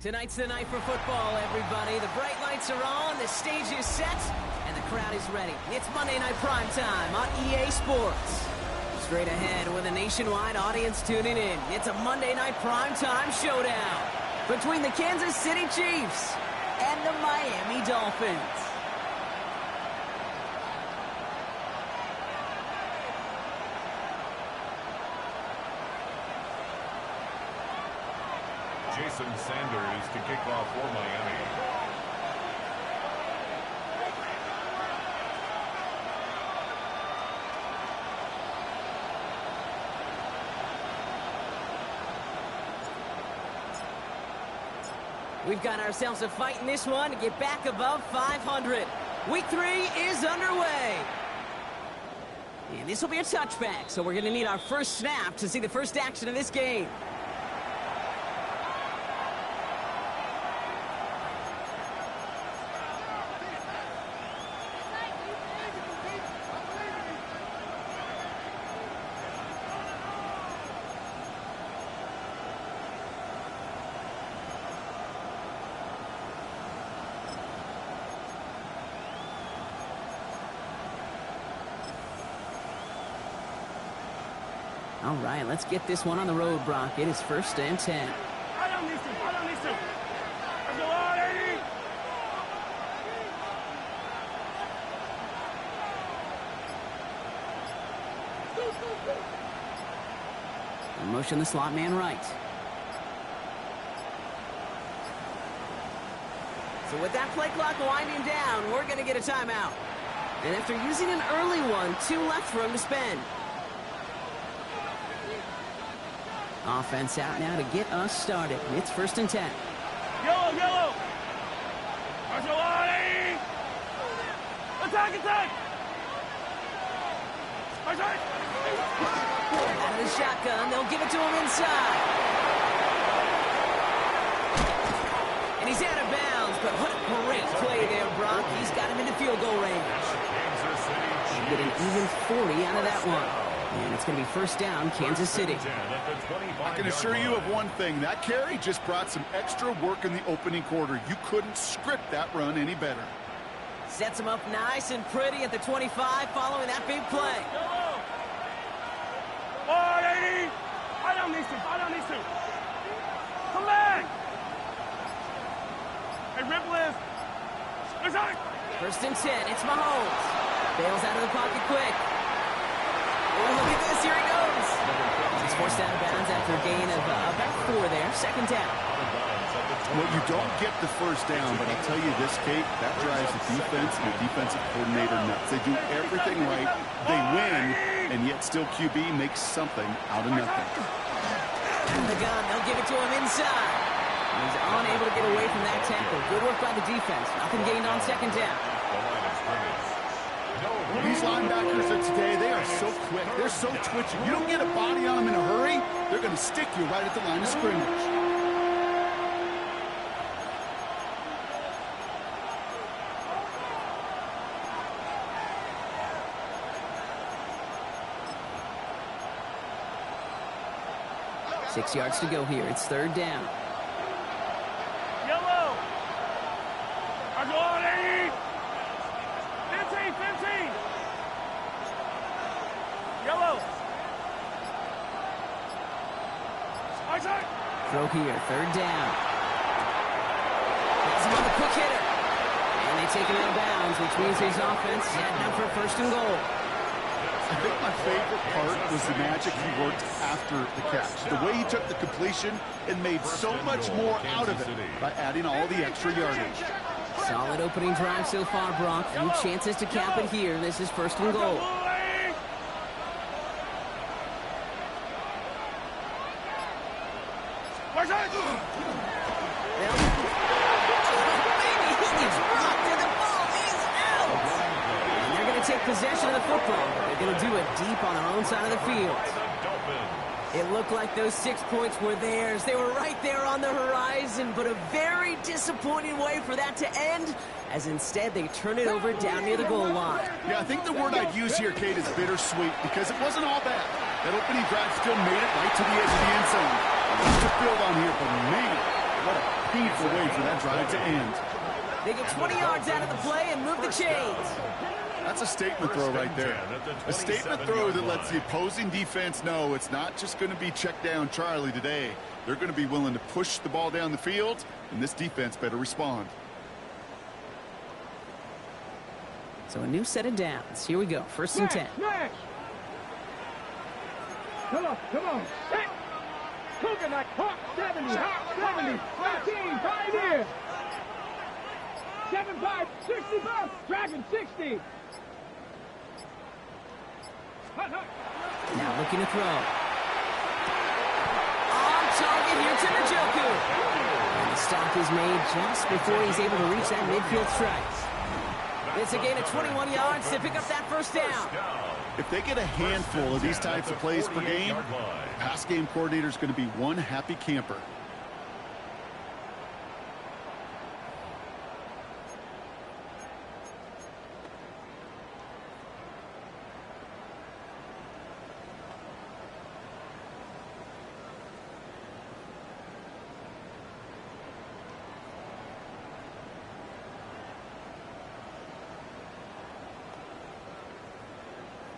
Tonight's the night for football, everybody. The bright lights are on, the stage is set, and the crowd is ready. It's Monday Night Primetime on EA Sports. Straight ahead with a nationwide audience tuning in. It's a Monday Night Primetime showdown between the Kansas City Chiefs and the Miami Dolphins. Jason Sanders to kick off for Miami. We've got ourselves a fight in this one to get back above 500. Week 3 is underway. And this will be a touchback, so we're going to need our first snap to see the first action of this game. All right, let's get this one on the road, Brock. It is 1st and 10. Motion the slot man right. So with that play clock winding down, we're going to get a timeout. And after using an early one, 2 left for him to spend. Offense out now to get us started. It's 1st and 10. Yellow! Attack! Out of the shotgun, they'll give it to him inside. And he's out of bounds, but what a great play there, Brock. He's got him into field goal range. Get an even 40 out of that one. And it's going to be 1st down, Kansas City. I can assure you of one thing. That carry just brought some extra work in the opening quarter. You couldn't script that run any better. Sets him up nice and pretty at the 25 following that big play. 480! I don't need to. Come back! Hey, rip lift. 1st and 10, it's Mahomes. Bails out of the pocket quick. Oh, look at this, here he goes. He's forced out of bounds after a gain of about 4 there. 2nd down. Well, you don't get the 1st down, but I'll tell you this, Kate, that drives the defense and the defensive coordinator nuts. They do everything right, they win, and yet still QB makes something out of nothing. The gun, they'll give it to him inside. He's unable to get away from that tackle. Good work by the defense. Nothing gained on 2nd down. These linebackers of today, they are so quick. They're so twitchy. You don't get a body on them in a hurry, they're going to stick you right at the line of scrimmage. Six yards to go here. It's 3rd down. Yellow! I go on 80! 15! Yellow! Throw here, 3rd down. It's on the quick hitter. And they take him out of bounds, which means his offense is heading up for 1st and goal. I think my favorite part was the magic he worked after the catch. The way he took the completion and made so much more out of it by adding all the extra yardage. Solid opening drive so far, Brock. Few chances to cap it here. This is 1st and goal. Take possession of the football. They're going to do it deep on their own side of the field. It looked like those 6 points were theirs. They were right there on the horizon, but a very disappointing way for that to end, as instead they turn it over down near the goal line. Yeah, I think the word I'd use here, Kate, is bittersweet, because it wasn't all bad. That opening drive still made it right to the edge of the end zone. Lots to build on here, but man, what a painful way for that drive to end. They get 20 yards out of the play and move the chains. That's a statement throw right there. A statement throw that lets the opposing defense know it's not just going to be check down Charlie today. They're going to be willing to push the ball down the field, and this defense better respond. So a new set of downs. Here we go. 1st and 10. Come on, come on. Hey! Coconut, Hawk 70, Hawk 70, 13, Pioneer. 7-5, 65, Dragon 60. Now looking to throw. On target here to Njoku. And the stop is made just before he's able to reach that midfield strike. It's a gain of 21 yards to pick up that 1st down. If they get a handful of these types of plays per game, pass game coordinator is going to be one happy camper.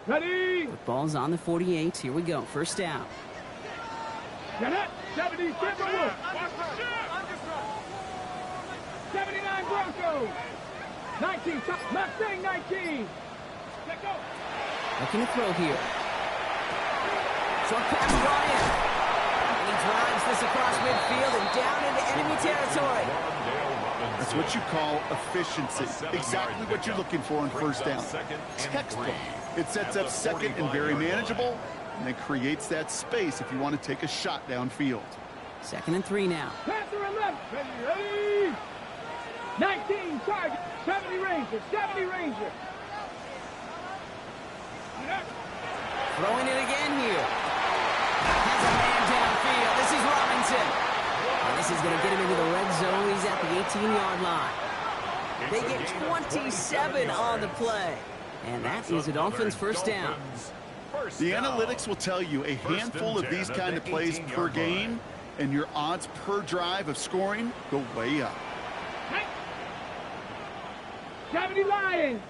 Ready? The ball's on the 48. Here we go. 1st down. Get it. 70, Timberwolves. 79 Broncos. 19, Mustang 19. Let go. Looking to throw here. Short pass, Ryan. And he drives this across midfield and down into enemy territory. That's what you call efficiency. Exactly what you're looking for on 1st down. Textbook. It sets up 2nd and very manageable, and then creates that space if you want to take a shot downfield. 2nd and 3 now. Passer and left. Ready? 19 target. 70 Ranger. 70 Ranger. Throwing it again here. Has a man downfield. This is Robinson. And this is going to get him into the red zone. He's at the 18-yard line. They get 27 on the play. And that is a Dolphins 1st down. The analytics will tell you a handful of these kind of plays per game, and your odds per drive of scoring go way up. 70 Lions.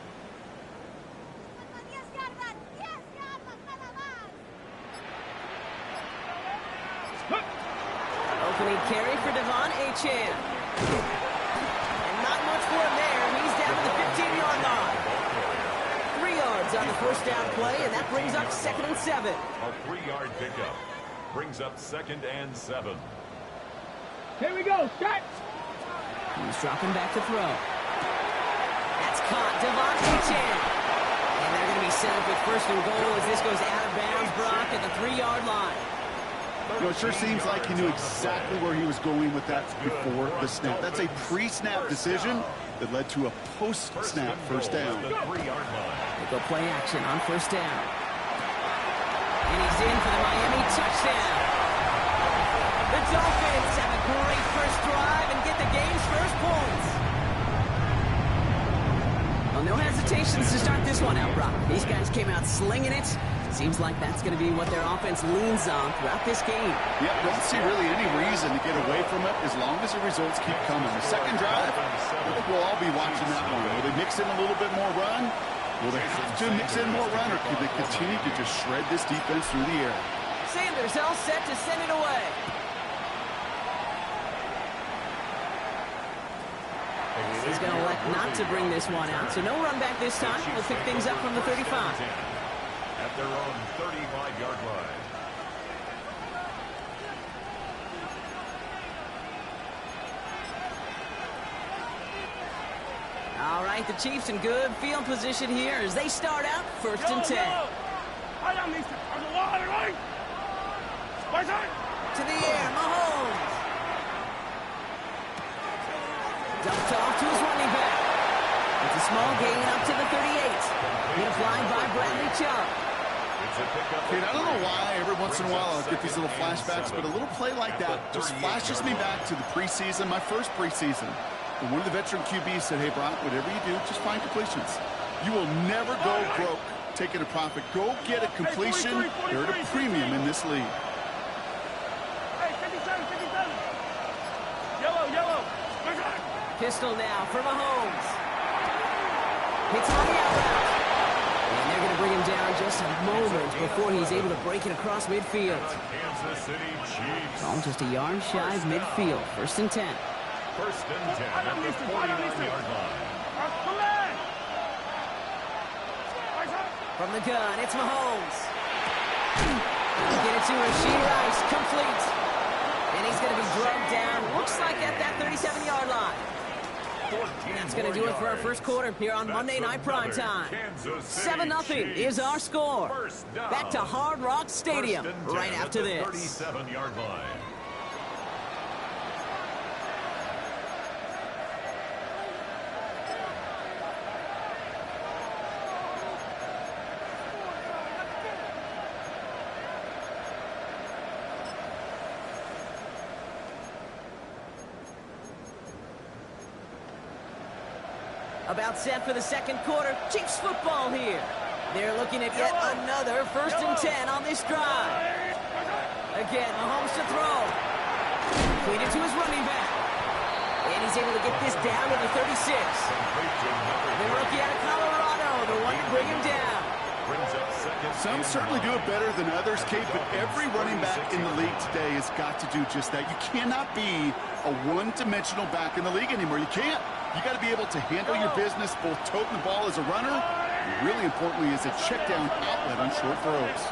Opening carry for Devon Achane. And not much for him there. He's down to the 15-yard line. 3 yards on the 1st down play, and that brings up 2nd and 7. A 3-yard pickup brings up 2nd and 7. Here we go. Start. He's dropping back to throw. That's caught. Devon Achane. And they're going to be set up with 1st and goal as this goes out of bounds, Brock, at the 3-yard line. You know, it sure seems like he knew exactly where he was going with that before the snap. That's a pre-snap decision that led to a post-snap 1st down. They go play action on 1st down. And he's in for the Miami touchdown. The Dolphins have a great 1st drive and get the game's 1st points. Well, no hesitations to start this one out, Brock. These guys came out slinging it. Seems like that's going to be what their offense leans on throughout this game. Yeah, don't see really any reason to get away from it as long as the results keep coming. The 2nd drive, I think we'll all be watching that one. Will they mix in a little bit more run? Will they have to mix in more run, or could they continue to just shred this defense through the air? Sanders all set to send it away. He's going to elect not to bring this one out, so no run back this time. We'll pick things up from the 35. At their own 35-yard line. All right, the Chiefs in good field position here as they start out 1st and 10. To the air, Mahomes. Dumped off to his running back. It's a small gain up to the 38. Hit applied by Bradley Chubb. Kate, I don't know why every once in a while I'll get these little flashbacks, but a little play like that just flashes me back to the preseason, my first preseason. And one of the veteran QBs said, hey, Brock, whatever you do, just find completions. You will never go broke taking a profit. Go get a completion. They're at a premium in this league. Hey, 57, 57. Yellow. Pistol now for Mahomes. Hits on the out route. And they're going to bring him down just a moment before he's able to break it across midfield. Kansas City Chiefs. Oh, just a yard shy of midfield. 1st and 10. 1st and 10 at the 49-yard line. From the gun, it's Mahomes. Get it to Rashid Rice, complete. And he's going to be drugged down, looks like at that 37-yard line. And that's going to do it for our first quarter here on Monday Night Primetime. 7-0 is our score. Back to Hard Rock Stadium right after this. 37-yard line. About set for the second quarter. Chiefs football here. They're looking at yet another 1st and 10 on this drive. Again, Mahomes to throw. Completed to his running back. And he's able to get this down to the 36. The rookie out of Colorado, the one to bring him down. Some certainly do it better than others, Kate, but every running back in the league today has got to do just that. You cannot be a one-dimensional back in the league anymore. You can't. You got to be able to handle your business, both toting the ball as a runner, and really importantly as a check-down outlet on short throws.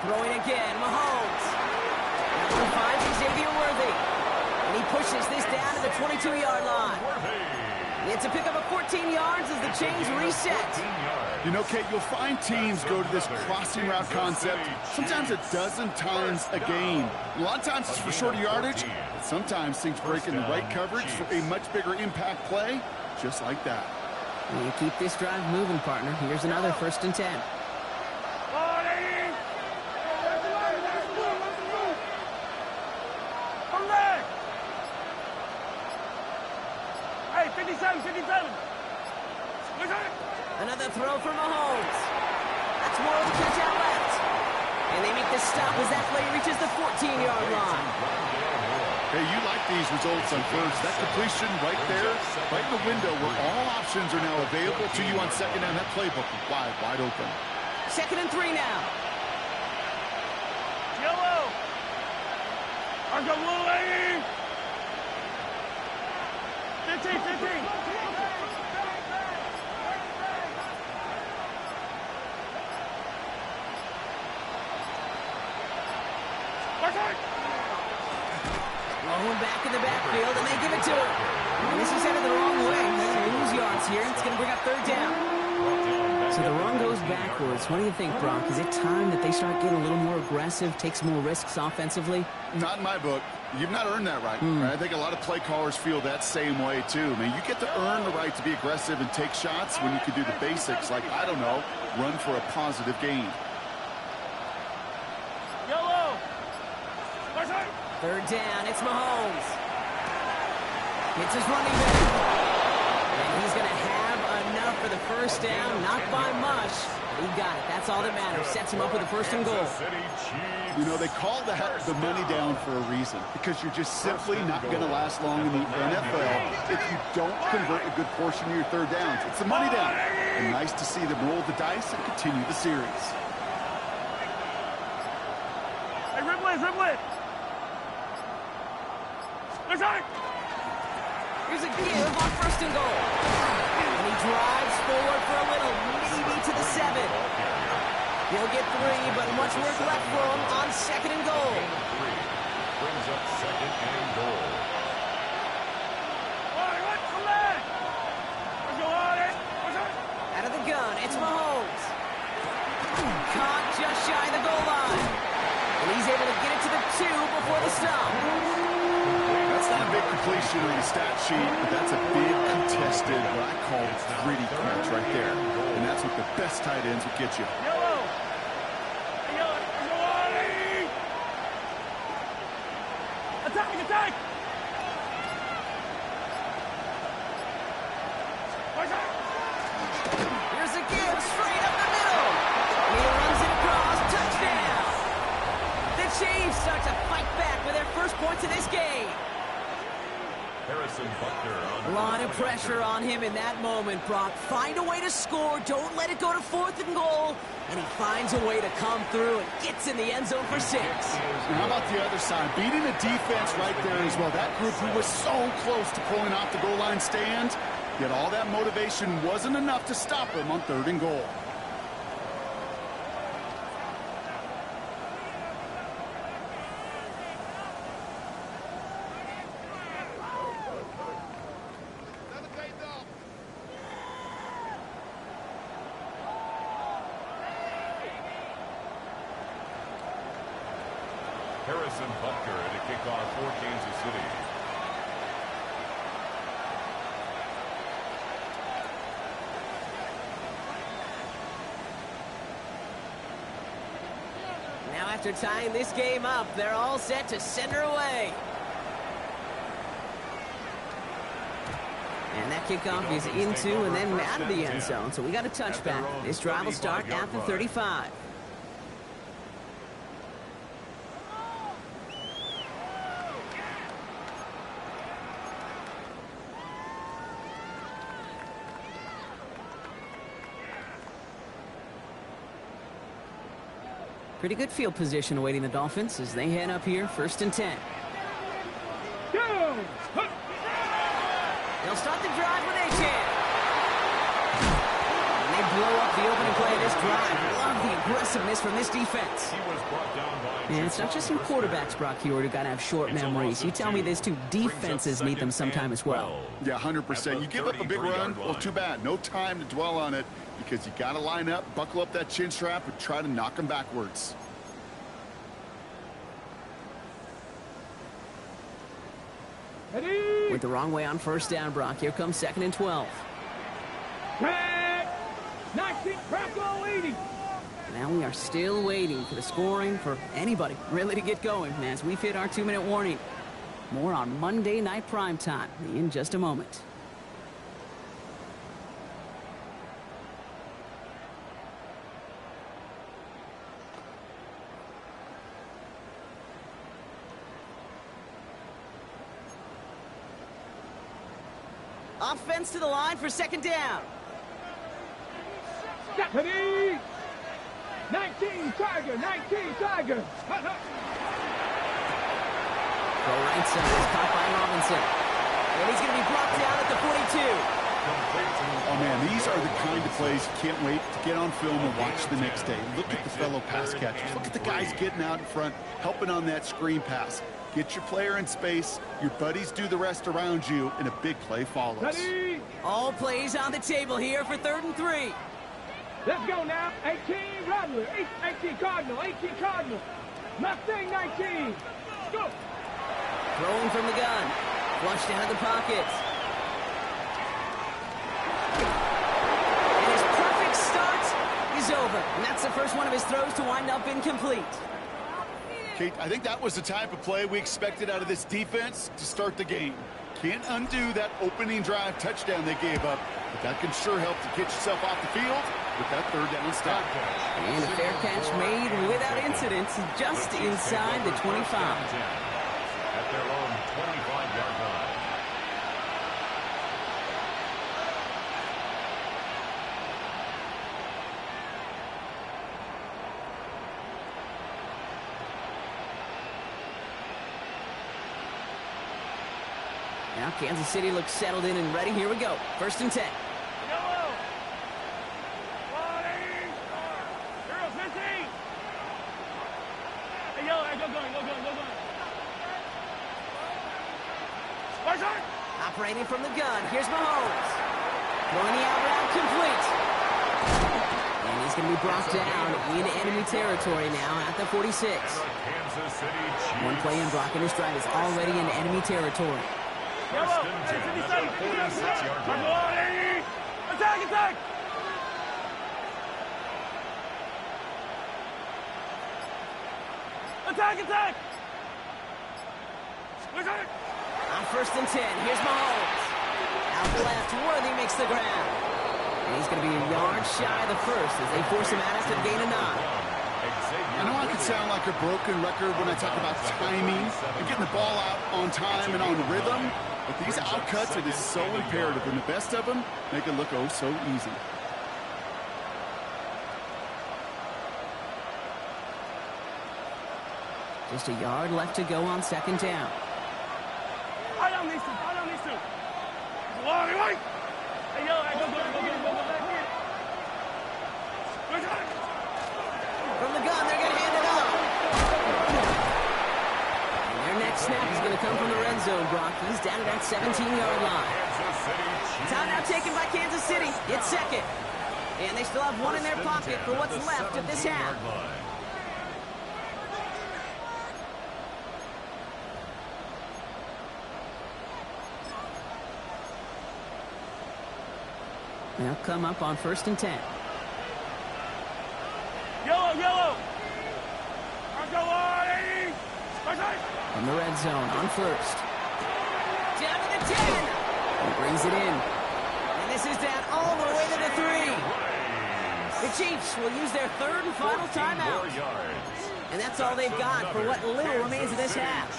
Throwing again, Mahomes. He finds Xavier Worthy. And he pushes this down to the 22-yard line. It's a pickup of 14 yards as the chains reset. You know, Kate, you'll find teams go to this crossing route concept sometimes a dozen times a game. A lot of times it's for shorter yardage, but sometimes things break in the right coverage for a much bigger impact play, just like that. You keep this drive moving, partner. Here's another 1st and 10. Another throw for Mahomes. That's more of the catch out left. And they make the stop as that play reaches the 14-yard line. Hey, you like these results on first. That completion right there, right in the window where all options are now available to you on second down. That playbook is wide open. 2nd and 3 now. Yellow. I'm going 15. Rolling back in the backfield, and they give it to him. And this is headed the wrong way. They're going to lose yards here. It's going to bring up 3rd down. So the run goes backwards. What do you think, Brock? Is it time that they start getting a little more aggressive, take some more risks offensively? Not in my book. You've not earned that right. I think a lot of play callers feel that same way, too. I mean, you get to earn the right to be aggressive and take shots when you can do the basics, like, I don't know, run for a positive gain. Yellow. 3rd down, it's Mahomes. It's his running back. And he's going to have enough for the 1st down, not by much. He got it. That's all that matters. Sets him up with a 1st and goal. You know, they call that the money down for a reason, because you're just simply not going to last long in the NFL if you don't convert a good portion of your 3rd downs. It's the money down. And nice to see them roll the dice and continue the series. Hey, dribble it. Here's a give on 1st and goal. And he drives forward for a little, maybe to the 7. He'll get 3, but much work left for him on 2nd and goal. Brings up 2nd and goal. Out of the gun, it's Mahomes. Caught just shy of the goal line. And he's able to get it to the 2 before the stop. That's not a big completion on the stat sheet, but that's a big contested, what I call gritty catch right there. And that's what the best tight ends will get you. Attack! Here's a give straight up the middle. He runs it across. Touchdown. The Chiefs start to fight back with their first points of this game. Harrison Butker A on lot of pressure on him in that moment, Brock. Find a way to score. Don't let it go to 4th and goal. And he finds a way to come through and gets in the end zone for 6. And how about the other side? Beating the defense right there as well. That group who was so close to pulling off the goal line stand, yet all that motivation wasn't enough to stop him on 3rd and goal. Harrison Butker at a kickoff for Kansas City. Now after tying this game up, they're all set to send her away. And that kickoff is into and then out of the end zone. So we got a touchback. This drive will start at the 35. Pretty good field position awaiting the Dolphins as they head up here, 1st and 10. Go! They'll start the drive when they can. And they blow up the opening play of this drive. Love the aggressiveness from this defense. He was brought down by And it's not just some quarterbacks, Brock Hewitt, who got to have short memories. You tell me this too, defenses need them sometime as well. Yeah, 100%. You give up a big run, well, too bad. No time to dwell on it because you got to line up, buckle up that chin strap, and try to knock them backwards. Ready? Went the wrong way on 1st down, Brock. Here comes 2nd and 12. Track. 19, Bronco 80. Now we are still waiting for the scoring for anybody really to get going as we've hit our 2-minute warning. More on Monday Night Primetime in just a moment. Offense to the line for 2nd down. Ready? 19, Tiger. 19, Tiger. Go right side is caught by Robinson. And he's going to be brought down at the 42. Oh, man, these are the kind of plays you can't wait to get on film and watch the next day. Look at the fellow pass catchers. Look at the guys getting out in front, helping on that screen pass. Get your player in space. Your buddies do the rest around you, and a big play follows. Ready? All plays on the table here for 3rd and 3. Let's go now. 18, Rattler. 18, Cardinal. 18, Cardinal. Mustang 19. Go. Throwing from the gun. Flushed out of the pocket. And his perfect start is over. And that's the first one of his throws to wind up incomplete. Kate, I think that was the type of play we expected out of this defense to start the game. Can't undo that opening drive touchdown they gave up, but that can sure help to get yourself off the field with that 3rd down stop. And a fair catch made without incident just inside the 25. At their own 25-yard line. Now Kansas City looks settled in and ready. Here we go. 1st and 10. Yellow. 180. Girls, 15. Hey, yellow. Hey, go going. Operating from the gun. Here's Mahomes. Throwing the out route complete. And he's going to be brought down in enemy territory now at the 46. One play in Brock and his drive is already in enemy territory. Yellow. 46-yard line. Attack. Attack. On 1st and 10, here's Mahomes. Out left, Worthy makes the ground. And he's going to be a yard shy of the first as they force him out after the gain of 9. I know I could sound like a broken record when I talk about timing and getting the ball out on time and on rhythm, But these outcuts, it is so imperative, and the best of them make it look oh so easy. Just a yard left to go on second down. From the gun, they're going to hand it off. And their next snap is going to come from the red zone, Brock. He's down at that 17-yard line. Timeout taken by Kansas City. It's second. And they still have one in their pocket for what's left of this half. They'll come up on 1st and 10. Yellow! From the red zone on 1st. Down to the 10. He brings it in. And this is down all the way to the 3. The Chiefs will use their 3rd and final timeout. And that's all they've got for what little remains of this half.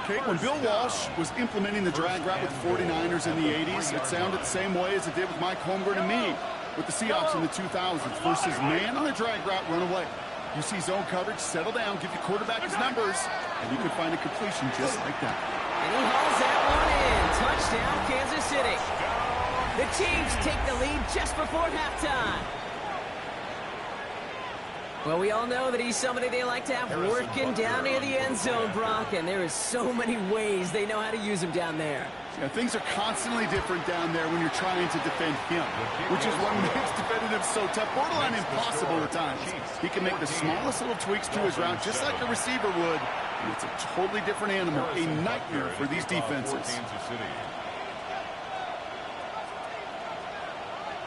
Okay, when Bill Walsh was implementing the drag route with the 49ers in the 80s, it sounded the same way as it did with Mike Holmgren and me with the Seahawks in the 2000s versus man on a drag route, run away. You see zone coverage, settle down, give your quarterback his numbers, and you can find a completion just like that. And he hauls that one in. Touchdown, Kansas City. The Chiefs take the lead just before halftime. Well, we all know that he's somebody they like to have working down near the end zone, Brock, and there is so many ways they know how to use him down there. Yeah, things are constantly different down there when you're trying to defend him, which is what makes defending him so tough, borderline impossible at times. He can make the smallest little tweaks to his route, just like a receiver would, and it's a totally different animal, a nightmare for these defenses.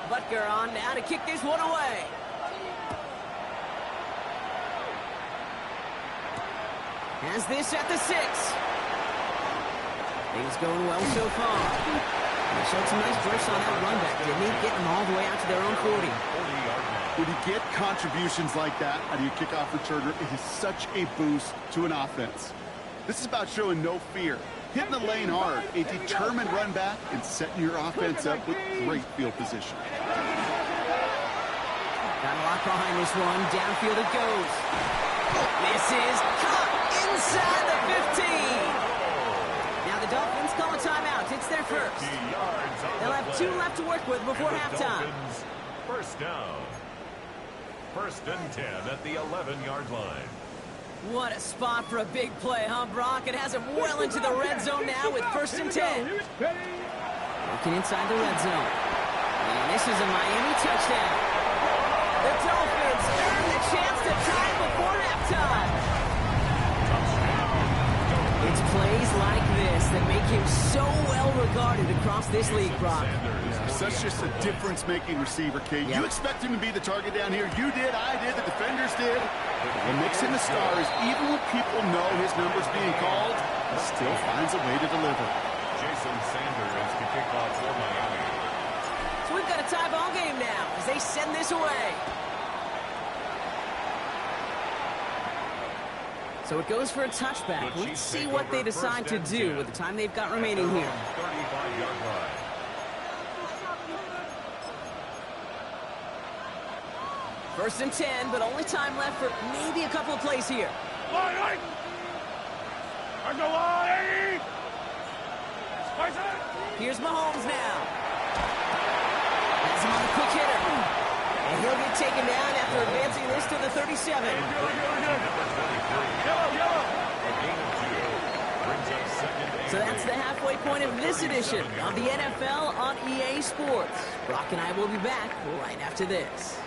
Butker on now to kick this one away. Has this at the 6. Things going well so far. They showed some nice bursts on that run back, didn't he? Getting them all the way out to their own 40. When you get contributions like that out of your kickoff returner, it is such a boost to an offense. This is about showing no fear, hitting the lane hard, a determined run back, and setting your offense up with great field position. Got a lot behind this one. Downfield it goes. This is caught inside the 15. Now the Dolphins call a timeout. It's their first. They'll have 2 left to work with before halftime. First down. 1st and 10 at the 11-yard line. What a spot for a big play, huh, Brock? It has him well into the red zone now with 1st and 10. Working inside the red zone. And this is a Miami touchdown. The Dolphins earn the chance to tie before halftime. It's plays like this that make him so well regarded across this league, Brock. Such just a difference-making receiver, Kate. You expect him to be the target down here. You did, I did, the defenders did. What makes him a star is even when people know his number's being called, he still finds a way to deliver. Jason Sanders to kick off for Miami. So we've got a tie ball game now as they send this away. So it goes for a touchback. Let's see what they decide to do with the time they've got remaining here. 35-yard line. First and 10, but only time left for maybe a couple of plays here. Here's Mahomes now. Has him on the quick hitter. And he'll get taken down after advancing this to the 37. So that's the halfway point of this edition of the NFL on EA Sports. Brock and I will be back right after this.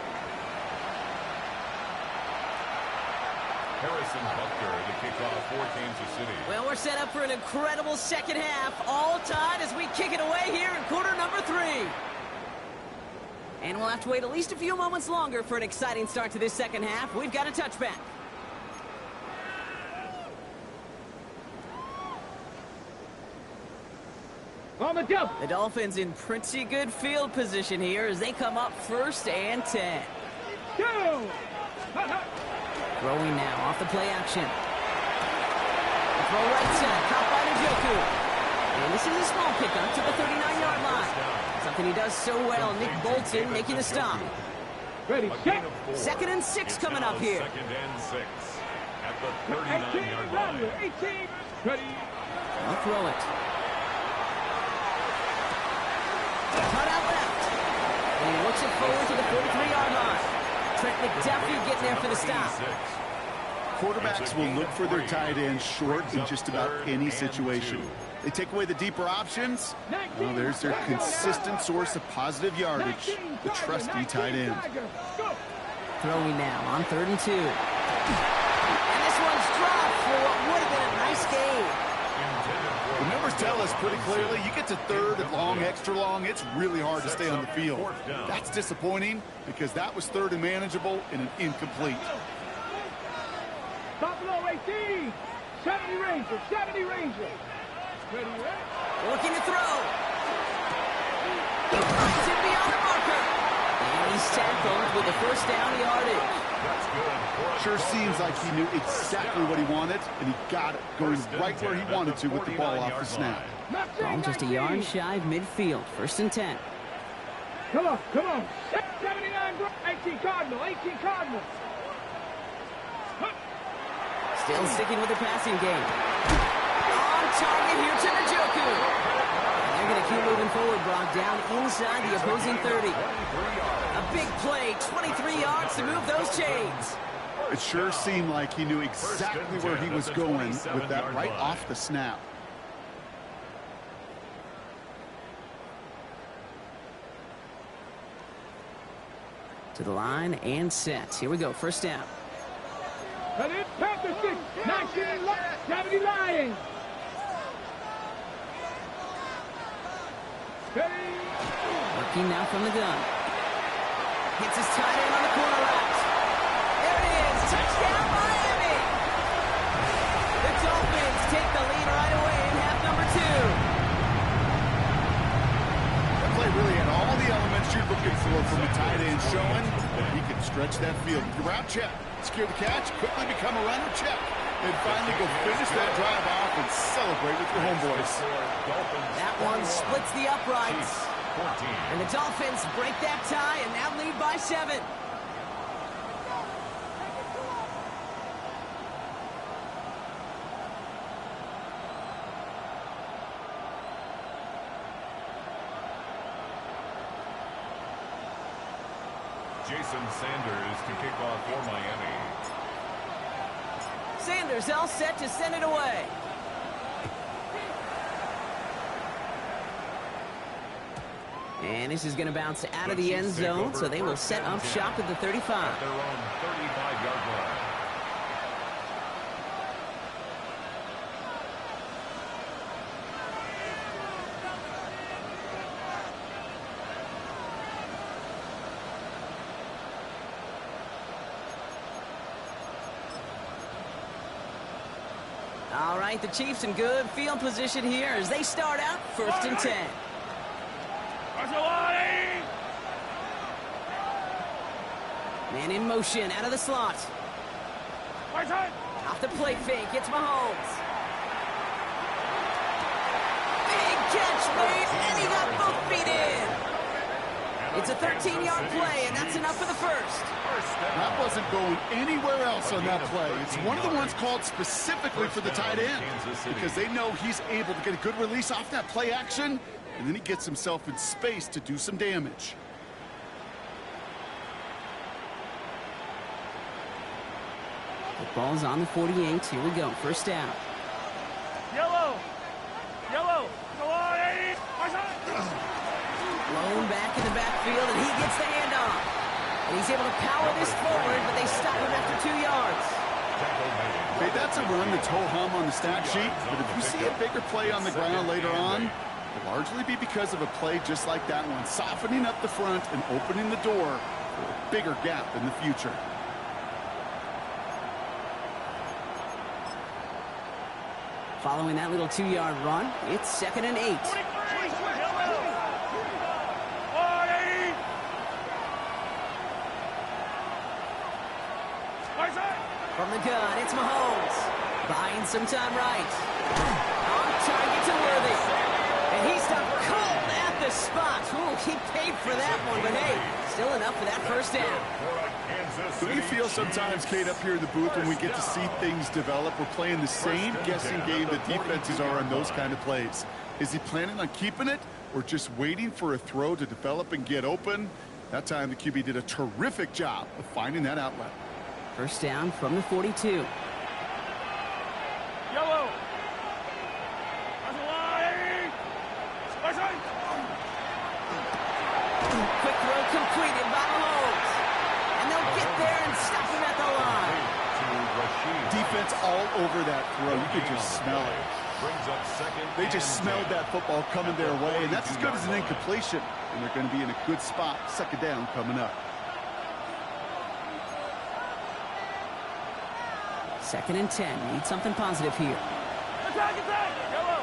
Harrison Butker to kick off for Kansas City. Well, we're set up for an incredible second half. All tied as we kick it away here in quarter number 3. And we'll have to wait at least a few moments longer for an exciting start to this second half. We've got a touchback. On the jump. The Dolphins in pretty good field position here as they come up 1st and 10. Go! Throwing now off the play action. Throw right side, caught by Njoku. And this is a small pickup to the 39-yard line. Something he does so well, Nick Bolton making the stop. Ready, set. 2nd and 6 coming up here. 2nd and 6 at the 18, 39-yard line. Rattler, 18. Ready. I'll throw it. Cut out left. And he looks it forward to the 43-yard line. Trent McDuffie getting there for the stop. Quarterbacks will look for their tight end short in just about any situation. They take away the deeper options. Well, there's their consistent source of positive yardage, the trusty tight end. Throwing now on 3rd and 2. And this one's dropped for what would have been a nice game. The numbers tell us pretty clearly, you get to 3rd and long, extra long, it's really hard to stay on the field. That's disappointing because that was 3rd and manageable and an incomplete. Buffalo 18. 70 Rangers. 70 Rangers. Ready, ready. Looking to throw. He finds it beyond the marker. And he's tackled with the 1st down yardage. Sure seems like he knew exactly what he wanted, and he got it, going right where he wanted to with the ball off the snap. Ball just a yard shy of midfield. 1st and 10. Come on, come on. 79, 18 Cardinal, 18 Cardinal. Still sticking with the passing game. On target here to Njoku. And they're going to keep moving forward, Brock, down inside the opposing 30. A big play, 23 yards to move those chains. It sure seemed like he knew exactly where he was going with that right off the snap. To the line and set. Here we go, 1st down. And it's Panther 6, 19, 70 Lions. Ready. Working now from the gun. Hits his tight end on the corner route. There it is. Touchdown, Miami. The Dolphins take the lead right away in half number 2. That play really had all the elements you're looking for from a tight end, showing that he can stretch that field. The route check, secure the catch, quickly become a runner check, and finally go finish that drive off and celebrate with your homeboys. That one splits the uprights. And the Dolphins break that tie and now lead by 7. Jason Sanders to kick off for Miami. Sanders all set to send it away. And this is going to bounce out of the end zone, so they will set up shop at the 35. At their own 35-yard line. All right, the Chiefs in good field position here as they start out 1st and 10. Man in motion, out of the slot. Off the play fake, it's Mahomes. Big catch made, and he got both feet in. It's a 13-yard play, and that's enough for the 1st. That wasn't going anywhere else on that play. It's one of the ones called specifically for the tight end because they know he's able to get a good release off that play action, and then he gets himself in space to do some damage. The ball's on the 48. Here we go. 1st down. Yellow. Yellow. Go on, Eddie. Blown back in the backfield, and he gets the handoff. And he's able to power this forward, but they stop him after 2 yards. Okay, that's a run that's ho-hum on the stat sheet, but if you see a bigger play on the ground later on, it'll largely be because of a play just like that one, softening up the front and opening the door for a bigger gap in the future. Following that little 2-yard run, it's 2nd and 8. From the gun, it's Mahomes. Buying some time right. On target to Worthy. And he stopped cold at the spot. Ooh, he paid for that one, but hey, still enough for that first down. We feel sometimes, Kate, up here in the booth when we get to see things develop, we're playing the same guessing game that defenses are on those kind of plays. Is he planning on keeping it or just waiting for a throw to develop and get open? That time the QB did a terrific job of finding that outlet. First down from the 42. Yellow. Quick throw completed by Mahomes. And they'll get there and stop him at the line. Defense all over that throw. You could just smell it. They just smelled that football coming their way, and that's as good as an incompletion. And they're going to be in a good spot. Second down coming up. Second and 10. Need something positive here. Attack, attack! Yellow!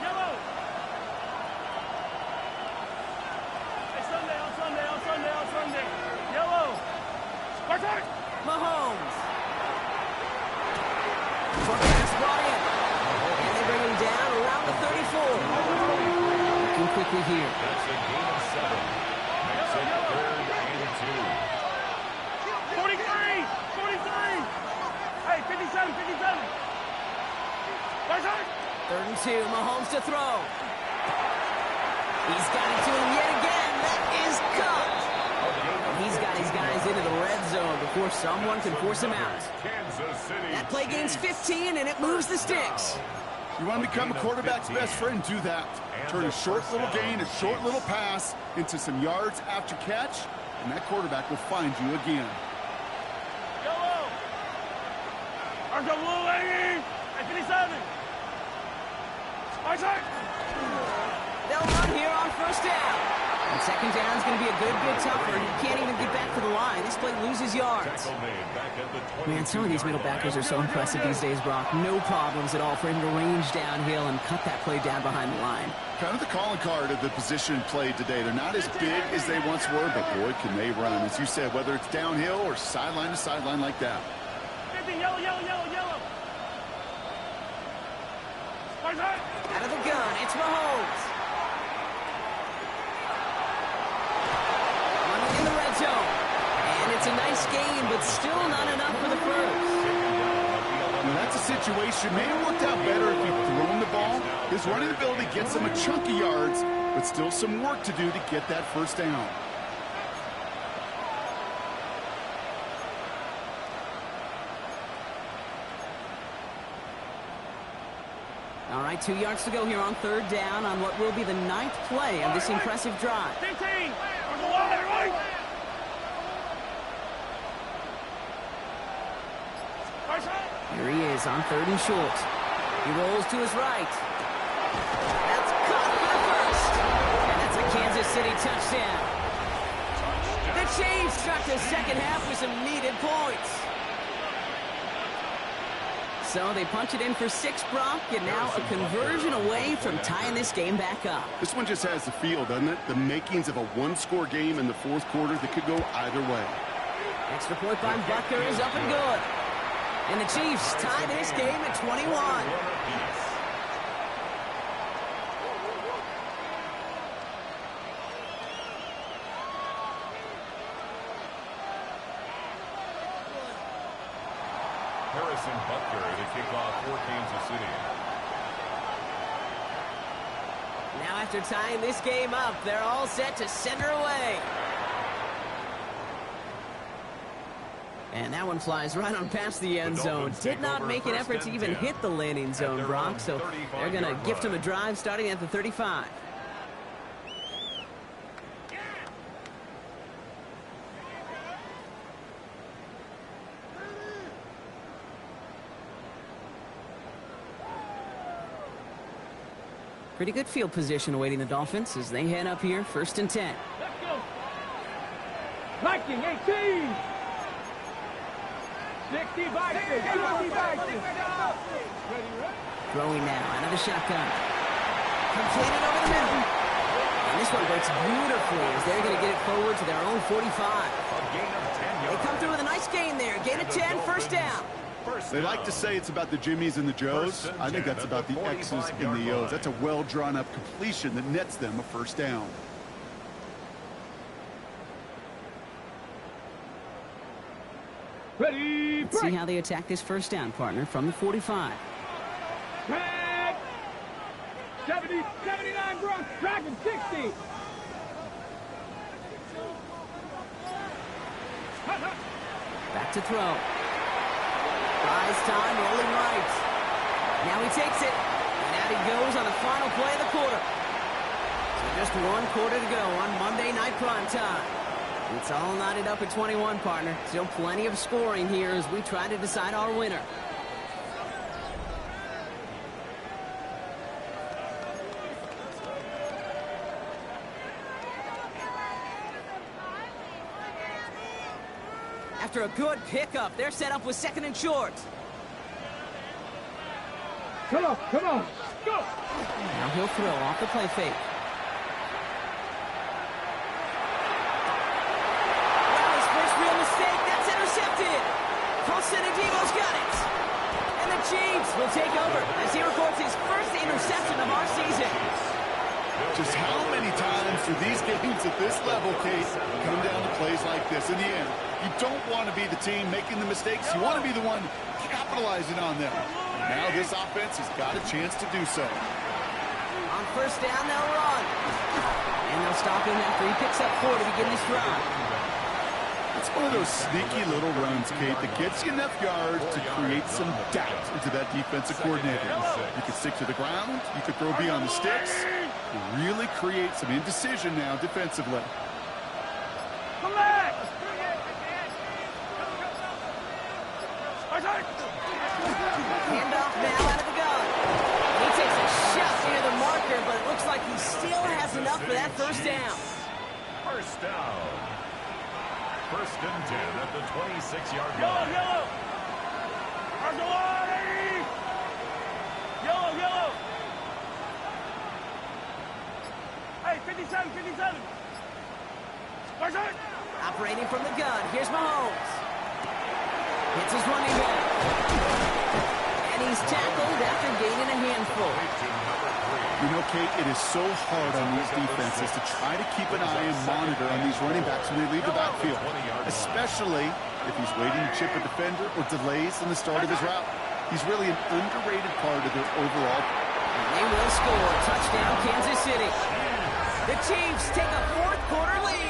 Yellow! Hey, Sunday, on Sunday, on Sunday, on Sunday. Yellow! Attack! Mahomes. Short pass brought in. And they bring him down around the 34. Looking quickly here. That's a gain of 7. Makes it 3rd and 2. 43! 43! Hey, 57, 57! Attack! 3rd and 2. Mahomes to throw. He's got it to him yet again. That is caught. He's got his guys into the red zone before someone can force him out. That play gains 15, and it moves the sticks. You want to become a quarterback's best friend, do that. Turn a short little gain, a short little pass into some yards after catch, and that quarterback will find you again. Yellow! Arthur Blue, 80! Hey, 57! Attack! They'll run here on first down. And second down is going to be a good bit tougher. You can't even get back to the line. This play loses yards. Man, some of these middle backers are so impressive these days, Brock. No problems at all for him to range downhill and cut that play down behind the line. Kind of the calling card of the position played today. They're not as big as they once were, but boy, can they run. As you said, whether it's downhill or sideline to sideline like that. 50, yellow, yellow, yellow, yellow! Attack! Out of the gun, it's Mahomes. Running in the red zone. And it's a nice gain, but still not enough for the first. Now, that's a situation. Maybe it worked out better if he'd thrown the ball. His running ability gets him a chunk of yards, but still some work to do to get that first down. All right, 2 yards to go here on third down on what will be the 9th play of this impressive drive. 15! On the line, right! Here he is on 3rd and short. He rolls to his right. That's caught for the first. And that's a Kansas City touchdown. The Chiefs start the second half with some needed points. So they punch it in for 6, Brock, and now a conversion away from tying this game back up. This one just has the feel, doesn't it? The makings of a one-score game in the fourth quarter that could go either way. Extra point by Butker is up and good. And the Chiefs tie this game at 21. Harrison Butker to kick off for Kansas City. Now after tying this game up, they're all set to send her away. And that one flies right on past the end zone. Did not make an effort to even hit the landing zone, Brock, so they're going to gift him a drive starting at the 35. Pretty good field position awaiting the Dolphins as they head up here, 1st and 10. Let's go! Viking, 18! 60 Vikings! 60 Vikings! Throwing now, out of the shotgun. Completed over the middle. And this one breaks beautifully as they're going to get it forward to their own 45. They come through with a nice gain there. Gain of 10, first down. They like to say it's about the Jimmies and the Joes. I think that's about the X's and the O's. That's a well-drawn-up completion that nets them a first down. Ready, Let's see how they attack this first down, partner, from the 45. Drag. 70, 79 Bronx, dragging 60. Back to throw. Buys time, rolling right. Now he takes it. And out he goes on the final play of the quarter. So just one quarter to go on Monday Night Prime Time. It's all knotted up at 21, partner. Still plenty of scoring here as we try to decide our winner. After a good pickup, they're set up with second and short. Come on, come on. Go. Now he'll throw off the play fake. Well, his first real mistake, that's intercepted. SZN's got it. And the Chiefs will take over as he records his first interception of our season. Just how many times do these games at this level, Kate, come down to plays like this? In the end, you don't want to be the team making the mistakes. You want to be the one capitalizing on them. Now this offense has got a chance to do so. On first down, they'll run. And they'll stop him after he picks up 4 to begin this drive. It's one of those sneaky little runs, Kate, that gets you enough yards to create some doubt into that defensive coordinator. You could stick to the ground. You could throw beyond the sticks. Really create some indecision now defensively. Collect. Handoff now out of the gun. He takes a shot near the marker, but it looks like he still has enough for that first down. First down. First and 10 at the 26-yard line. Yellow. Yellow, yellow. Hey, 57, 57. Operating from the gun, here's Mahomes. Hits his running back. And he's tackled after gaining a handful. You know, Kate, it is so hard on these defenses to try to keep an eye and monitor on these running backs when they leave the backfield, especially if he's waiting to chip a defender or delays in the start of his route. He's really an underrated part of their overall. And they will score. Touchdown, Kansas City. The Chiefs take a fourth quarter lead.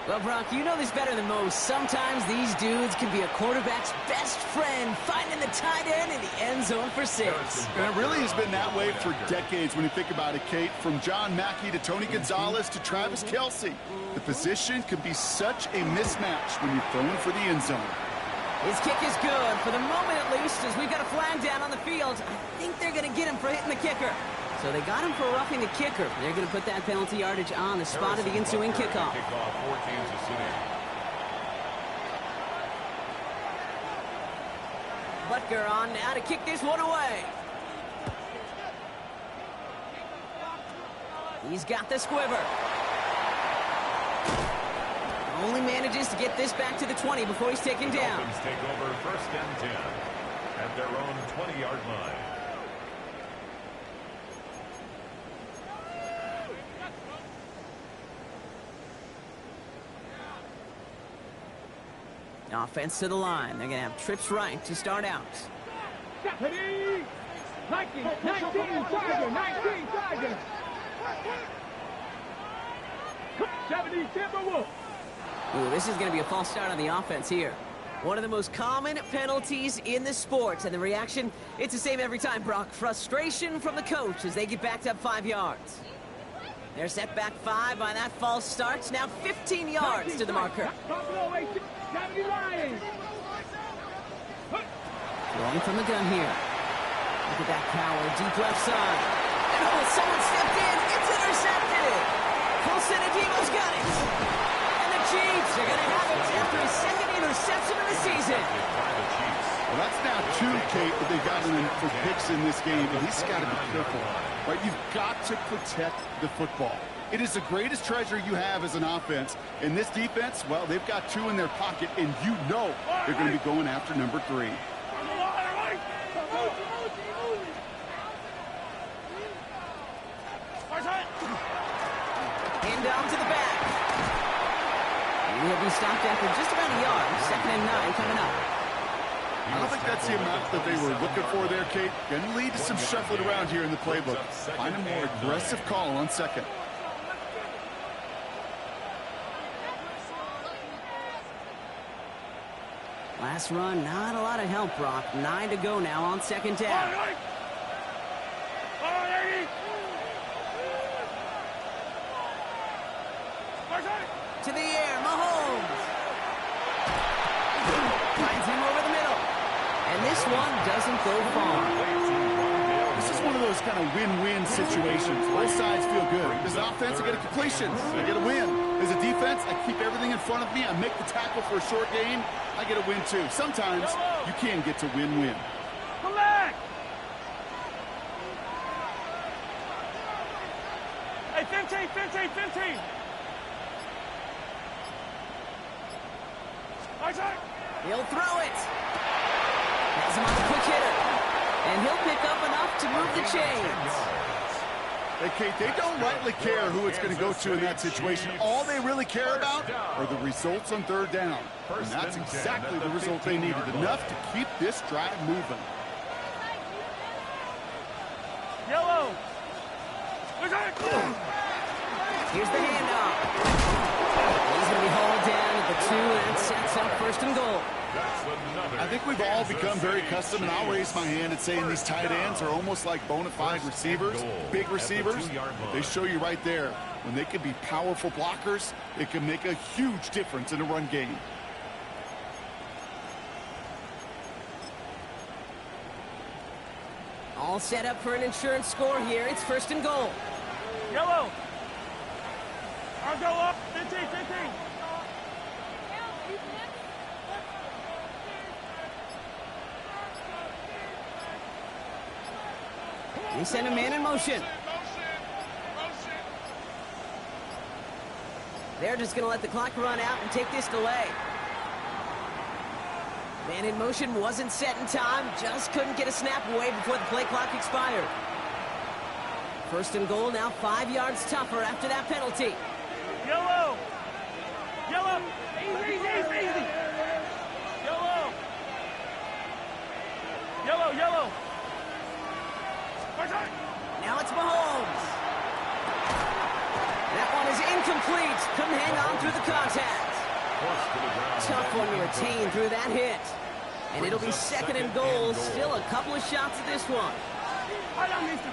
Well, Brock, you know this better than most. Sometimes these dudes can be a quarterback's best friend, finding the tight end in the end zone for 6. And it really has been that way for decades when you think about it, Kate. From John Mackey to Tony Gonzalez to Travis Kelce. The position can be such a mismatch when you're throwing for the end zone. His kick is good, for the moment at least, as we've got a flag down on the field. I think they're going to get him for hitting the kicker. So they got him for roughing the kicker. They're going to put that penalty yardage on the spot of the ensuing kickoff. For Kansas City. Butker on now to kick this one away. He's got the squiver. Only manages to get this back to the 20 before he's taken down. Dolphins take over first and 10 at their own 20-yard line. Offense to the line. They're going to have trips right to start out. Ready. 19 Tiger, 19 Tiger. 70 Timberwolves. Ooh, this is going to be a false start on the offense here. One of the most common penalties in the sport, and the reaction, it's the same every time, Brock. Frustration from the coach as they get backed up 5 yards. They're set back 5 by that false start. Now 15 yards to the marker. Throwing from the gun here. Look at that power, deep left side. And oh, someone stepped in. It's intercepted. SZN's got it. And the Chiefs are going to have it after his second interception of the season. Well, that's now 2, Kate, that they've gotten in for picks in this game, and he's got to be careful. Right? You've got to protect the football. It is the greatest treasure you have as an offense. And this defense, well, they've got 2 in their pocket, and you know they're going to be going after number 3. Hand down to the back. And he'll be stopped after just about a yard. 2nd and 9 coming up. I don't think that's the amount that they were looking for there, Kate. Going to lead to some shuffling around here in the playbook. Find a more aggressive call on 2nd. Last run, not a lot of help, Brock. 9 to go now on 2nd down. To the air, Mahomes. Finds him over the middle. And this one doesn't go far. This is one of those kind of win-win situations. Both sides feel good. As an offense, I get a completion. I get a win. As a defense, I keep everything in front of me. I make the tackle for a short gain. I get a win, too. Sometimes you can get to win-win. Come back! Hey, 15. He'll throw it. Has him on the quick hitter. And he'll pick up enough to move the chains. Hey, Kate, they don't rightly care who it's going to go to in that situation. All they really care about are the results on 3rd down. And that's exactly the result they needed, enough to keep this drive moving. Yellow! Here's the handoff. He's going to be hauled down at the 2, and that sets up 1st and goal. I think we've all become very accustomed, and I'll raise my hand and saying these tight ends are almost like bona fide receivers, big receivers. They show you right there, when they can be powerful blockers, it can make a huge difference in a run game. All set up for an insurance score here. It's 1st and goal. Yellow! I'll go up! 15! They send a man in motion. They're just going to let the clock run out and take this delay. Man in motion wasn't set in time. Just couldn't get a snap away before the play clock expired. 1st and goal, now 5 yards tougher after that penalty. Yellow! Easy! Yellow! Now it's Mahomes. That one is incomplete. Couldn't hang on through the contact. Tough one to retain through that hit. And it'll be 2nd and goal. Still a couple of shots at this one. I don't need to.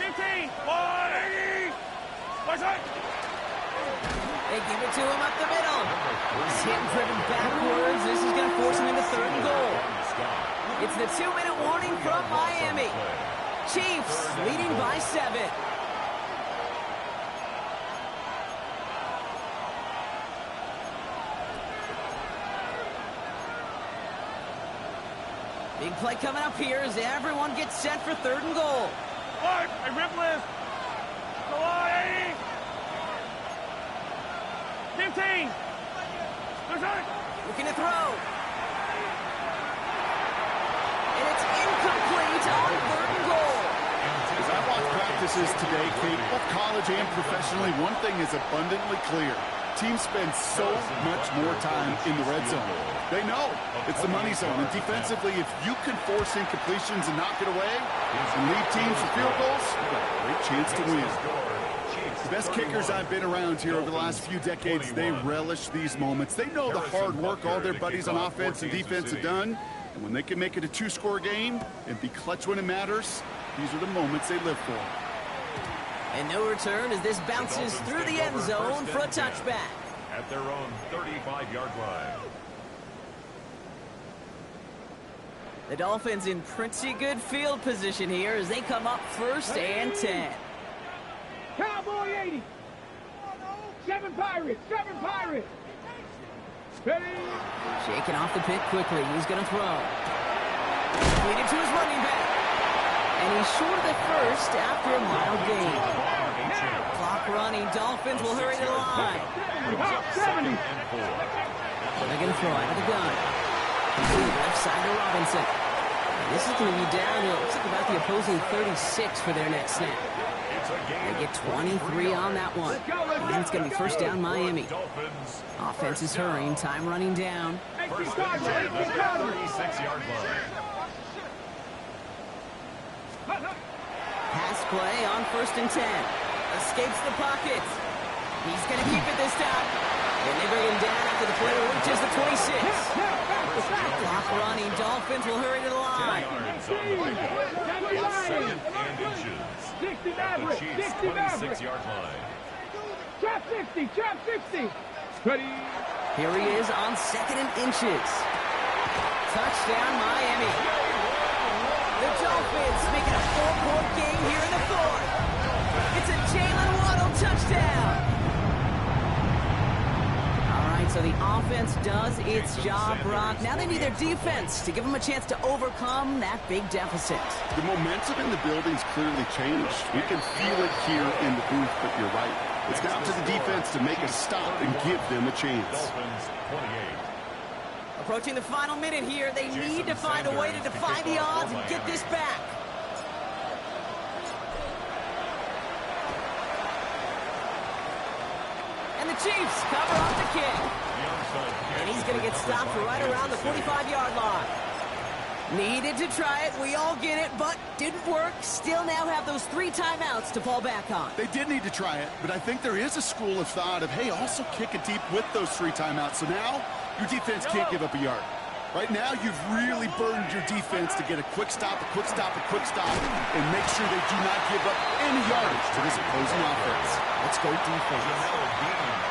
15! 180! They give it to him up the middle. He's hit and driven backwards. This is going to force him into 3rd and goal. It's the 2-minute warning from Miami. Chiefs leading by 7. Big play coming up here as everyone gets set for 3rd and goal. Hey, rip list. Go on, 80. 15. Looking to throw. And it's incomplete on 3rd and goal. As I watch practices today, Kate, both college and professionally, one thing is abundantly clear. Teams spend so much more time in the red zone. They know it's the money zone. And defensively, if you can force incompletions and knock it away and lead teams to field goals, you've got a great chance to win. The best kickers I've been around here over the last few decades, they relish these moments. They know the hard work all their buddies on offense and defense have done. And when they can make it a 2-score game and be clutch when it matters, these are the moments they live for. And no return as this bounces through the end zone for a touchback. At their own 35-yard line. The Dolphins in pretty good field position here as they come up 1st and 10. Cowboy 80. 7 Pirates. Ready? Shaking off the pick quickly. He's going to throw. Leading to his running back. And he's short of the 1st after a mile gain. Clock Clock running. Dolphins will hurry to the line. Second and 4. They're going to throw out of the gun. Left side to Robinson. This is going to be down, it looks like about the opposing 36 for their next snap. They get 23 on that one. And it's going to be first down Miami. Offense is hurrying, time running down. First and 10 at the 36-yard line. Pass play on first and 10. Escapes the pocket. He's going to keep it this time. And they bring him down after the player reaches the 26. Clock running. Dolphins will hurry to the line. 10 yards on the pickup. It's second and inches. At the Chiefs' 26-yard line. Trap 60, trap 60. Ready. Here he is on second and inches. Touchdown, Miami. The Dolphins make it a 4-point game here in the fourth. It's a Jalen Waddle touchdown. All right, so the offense does its job, Brock. Now they need their defense to give them a chance to overcome that big deficit. The momentum in the building's clearly changed. We can feel it here in the booth, but you're right. It's now to the defense to make a stop and give them a chance. Dolphins 28. Approaching the final minute here, they need to find a way to defy the odds and get this back. And the Chiefs cover up the kick. And he's going to get stopped right around the 45-yard line. Needed to try it, we all get it, but didn't work. Still now have those 3 timeouts to fall back on. They did need to try it, but I think there is a school of thought of, hey, also kick it deep with those 3 timeouts. So now your defense can't give up a yard. Right now, you've really burdened your defense to get a quick stop, a quick stop, a quick stop, and make sure they do not give up any yardage to this opposing offense. Let's go defense.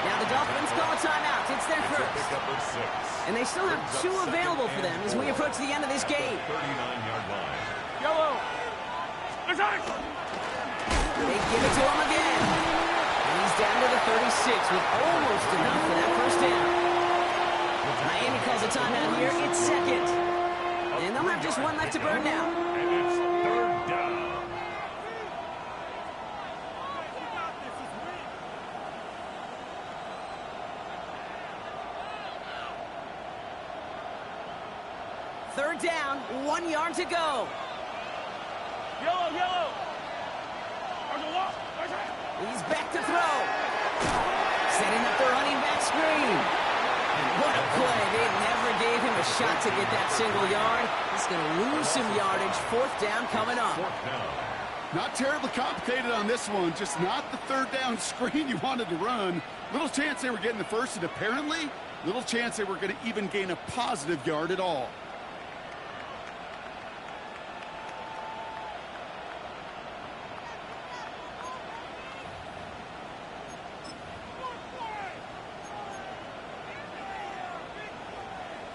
Now the Dolphins call a timeout. It's their first. And they still have 2 available for them as we approach the end of this game. 39-yard line. Yellow. They give it to him again. And he's down to the 36 with almost enough for that first down. Miami calls a timeout here. It's second. And they'll have just 1 left to burn now. And it's third down. Third down, 1 yard to go. Yellow. He's back to throw. Setting up the running back screen. And what a play. They never gave him a shot to get that single yard. He's going to lose some yardage. Fourth down coming up. Fourth down. Not terribly complicated on this one, just not the third down screen you wanted to run. Little chance they were getting the first, and apparently little chance they were going to even gain a positive yard at all.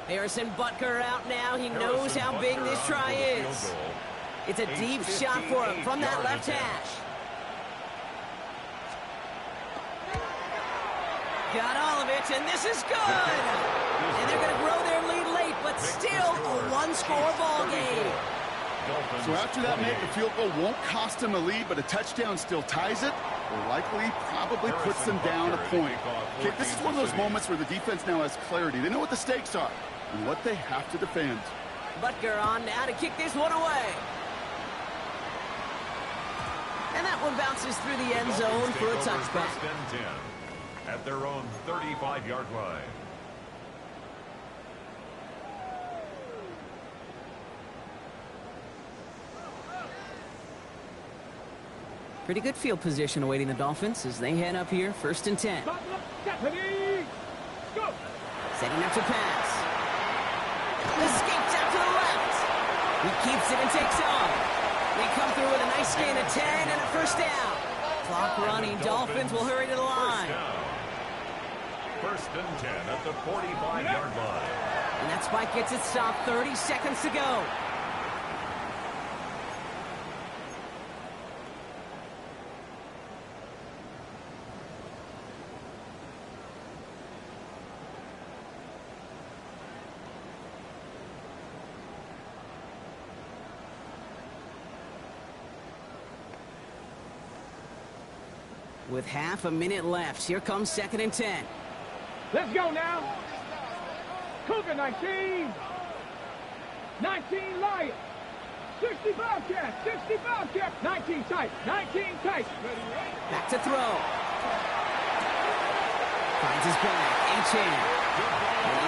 Harrison Butker out now. He knows how big this try is. It's a deep shot for him from that left hash. Got all of it, and this is good. And they're going to grow their lead late, but still a 1-score ball game. So after that, make the field goal won't cost them a lead, but a touchdown still ties it, or likely probably puts them down a point. Okay, this is one of those moments where the defense now has clarity. They know what the stakes are and what they have to defend. Butker on now to kick this one away. And that one bounces through the end zone for a touchback. First and 10 at their own 35-yard line. Pretty good field position awaiting the Dolphins as they head up here, first and 10. Setting up to pass. Escapes out to the left. He keeps it and takes off. They come through with a nice gain of 10 and a first down. Clock running. Dolphins will hurry to the line. First and 10 at the 45-yard line. And that spike gets it stopped. 30 seconds to go. With half a minute left, here comes 2nd and 10. Let's go now. Cougar 19. 19 Lions. 60 Bobcats. 60 Bobcats. 19 tight. 19 tight. Back to throw. Finds his back. H.A.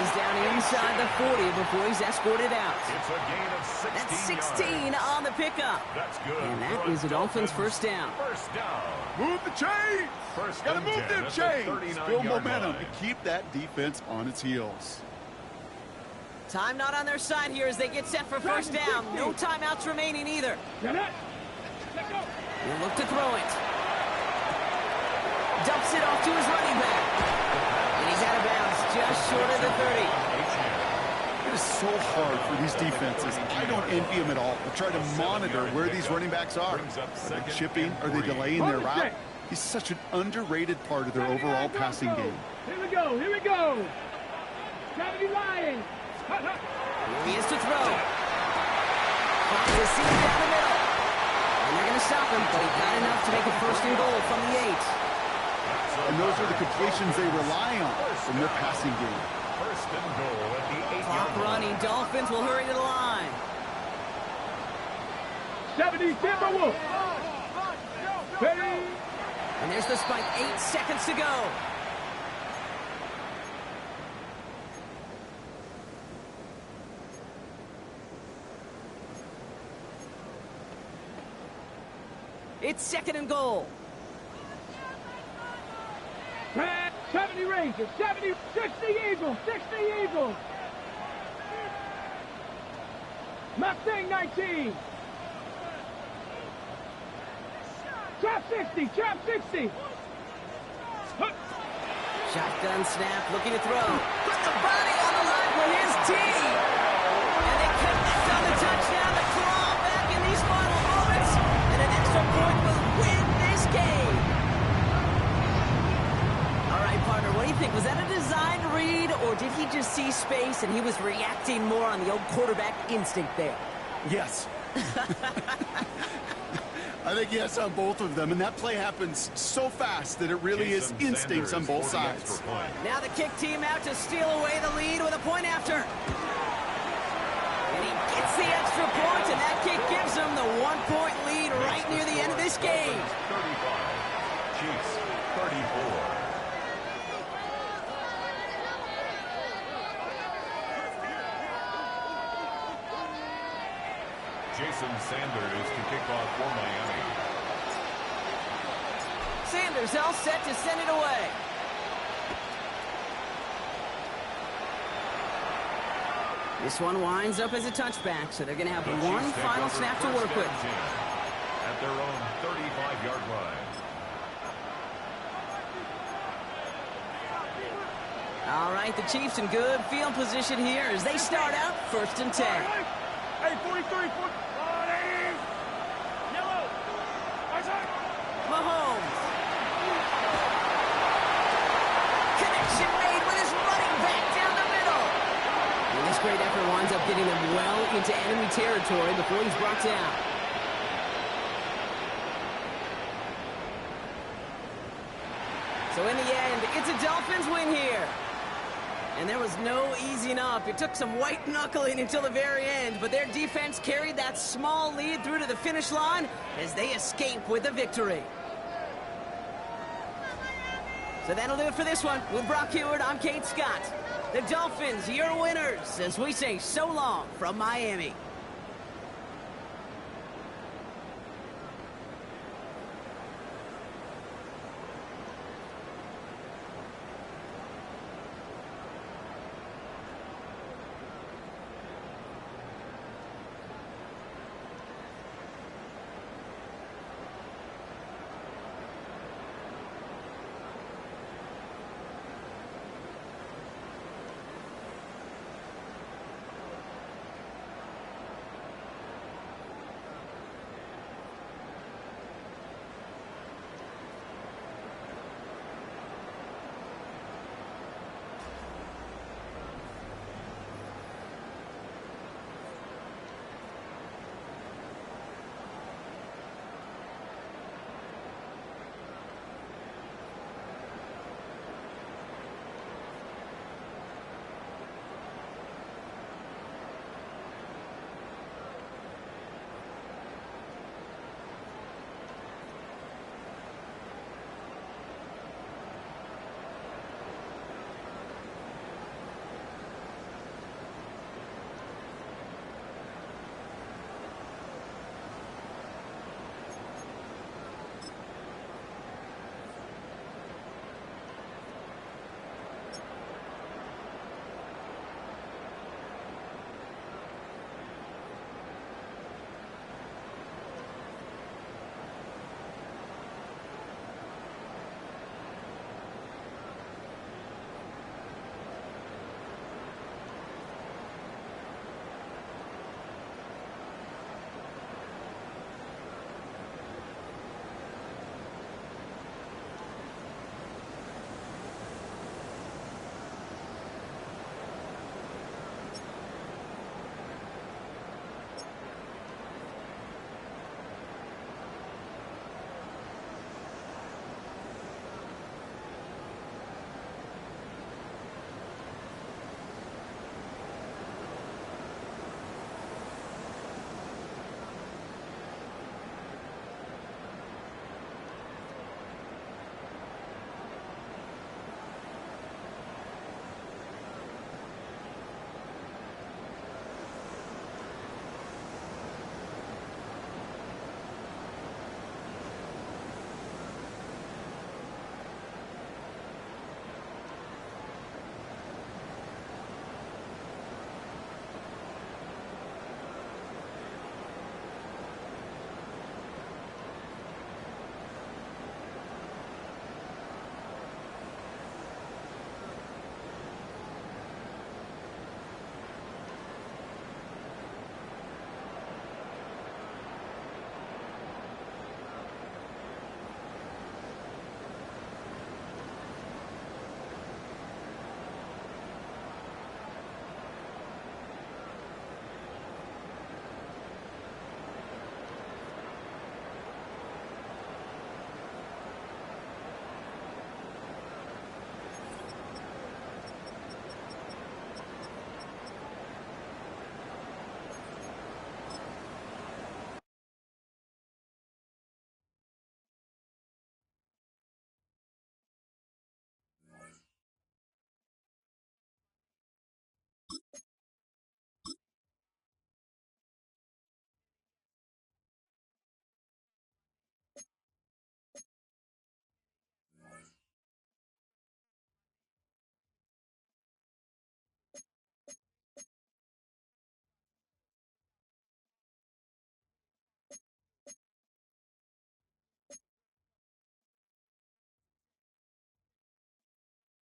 He's down inside the 40 before he's escorted out. It's a gain of 16 That's 16 yards. on the pickup. That's good. And that is a Dolphins first down. First down. Move the chains. First Gotta and move 10 them at the chains. 39 Build yard momentum line. to keep that defense on its heels. Time not on their side here as they get set for first down. No timeouts remaining either. Get it. Let's go. He'll look to throw it. Dumps it off to his running back. And he's out of bounds just short of the 30. It is so hard for these defenses. I don't envy them at all. They try to monitor where these running backs are. Are they chipping? Are they delaying their route? He's such an underrated part of their overall passing game. Here we go. Here we go. 70 Lions. Here he is to throw. Finds a seam down the middle. And they're going to stop him, but he got enough to make a first and goal from the 8. And those are the completions they rely on in their passing game. First and goal at the 8 Clock yard line. running. Dolphins will hurry to the line. 70 Timberwolves. Ready. And there's the spike. 8 seconds to go. It's 2nd and goal. 70 Rangers. 70. 60 Eagles. 60 Eagles. Mustang 19. Trap 60. Trap 60. Shotgun snap, looking to throw. Put the body on the line for his team. And they connect on the touchdown to claw back in these final moments. And an extra point will win this game. All right, partner, what do you think? Was that a designed read, or did he just see space and he was reacting more on the old quarterback instinct there? Yes. I think yes on both of them, and that play happens so fast that it really is instincts on both sides. Now the kick team out to steal away the lead with a point after. And he gets the extra point, and that kick gives him the 1-point lead right near the end of this game. 35. Chiefs 34. Jason Sanders to kick off for Miami. Sanders all set to send it away. This one winds up as a touchback, so they're going to have one final snap to work with. At their own 35-yard line. All right, the Chiefs in good field position here as they start out 1st and 10. Hey, 43. Yellow. Mahomes. Connection made with his running back down the middle. And this great effort winds up getting him well into enemy territory before he's brought down. So in the end, it's a Dolphins win here. And there was no easing up. It took some white knuckling until the very end, but their defense carried that small lead through to the finish line as they escape with the victory. So that'll do it for this one. With Brock Heward, I'm Kate Scott. The Dolphins, your winners, as we say so long from Miami.